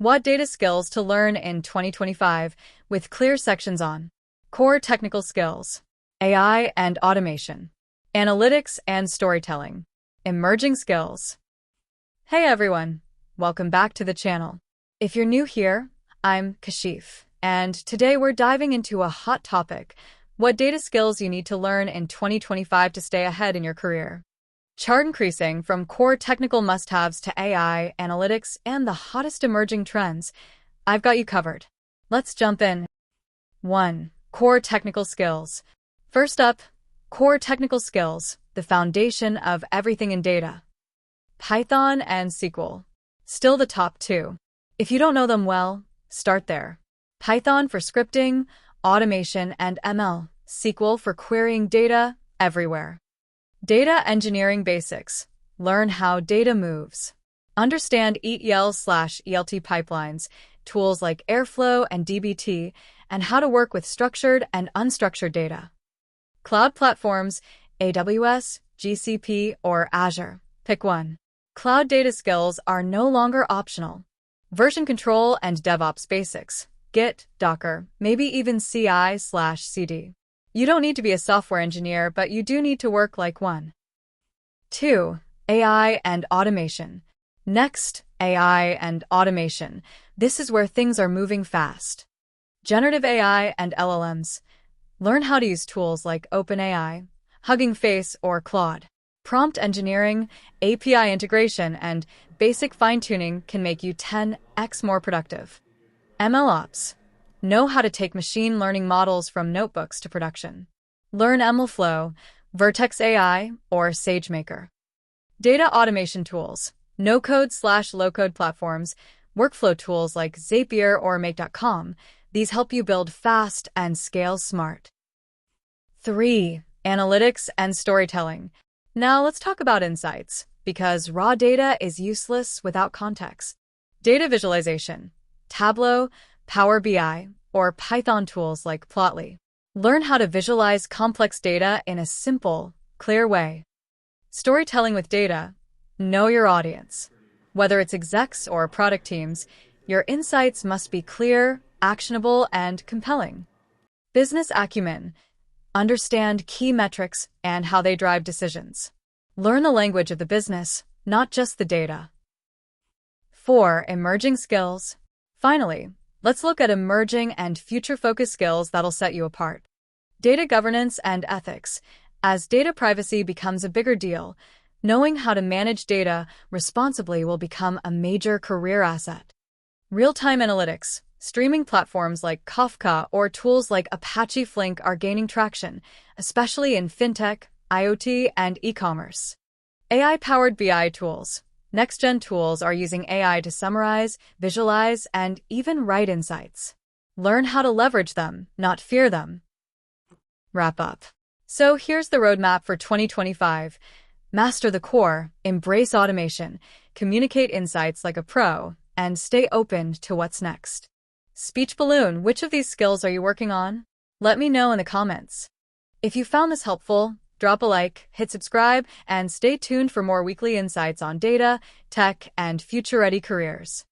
What data skills to learn in 2025 with clear sections on core technical skills, AI and automation, analytics and storytelling, emerging skills. Hey everyone, welcome back to the channel. If you're new here, I'm Kashif, and today we're diving into a hot topic: what data skills you need to learn in 2025 to stay ahead in your career. Chart increasing from core technical must-haves to AI, analytics, and the hottest emerging trends. I've got you covered. Let's jump in. 1. Core technical skills. First up, core technical skills, the foundation of everything in data. Python and SQL. Still the top two. If you don't know them well, start there. Python for scripting, automation, and ML. SQL for querying data everywhere. Data engineering basics. Learn how data moves. Understand ETL/ELT pipelines, tools like Airflow and dbt, and how to work with structured and unstructured data. Cloud platforms, AWS, GCP, or Azure. Pick one. Cloud data skills are no longer optional. Version control and DevOps basics. Git, Docker, maybe even CI/CD. You don't need to be a software engineer, but you do need to work like one. 2. AI and automation. Next, AI and automation. This is where things are moving fast. Generative AI and LLMs. Learn how to use tools like OpenAI, Hugging Face, or Claude. Prompt engineering, API integration, and basic fine-tuning can make you 10x more productive. MLOps. Know how to take machine learning models from notebooks to production. Learn MLflow, Vertex AI, or SageMaker. Data automation tools. No-code/low-code platforms, workflow tools like Zapier or Make.com. These help you build fast and scale smart. 3. Analytics and storytelling. Now let's talk about insights, because raw data is useless without context. Data visualization. Tableau, Power BI, or Python tools like Plotly. Learn how to visualize complex data in a simple, clear way. Storytelling with data. Know your audience. Whether it's execs or product teams, your insights must be clear, actionable, and compelling. Business acumen. Understand key metrics and how they drive decisions. Learn the language of the business, not just the data. 4. Emerging skills. Finally, let's look at emerging and future-focused skills that'll set you apart. Data governance and ethics. As data privacy becomes a bigger deal, knowing how to manage data responsibly will become a major career asset. Real-time analytics. Streaming platforms like Kafka or tools like Apache Flink are gaining traction, especially in fintech, IoT, and e-commerce. AI-powered BI tools. Next-gen tools are using AI to summarize, visualize, and even write insights. Learn how to leverage them, not fear them. Wrap up. So here's the roadmap for 2025. Master the core, embrace automation, communicate insights like a pro, and stay open to what's next. Speech balloon, which of these skills are you working on? Let me know in the comments. If you found this helpful, drop a like, hit subscribe, and stay tuned for more weekly insights on data, tech, and future-ready careers.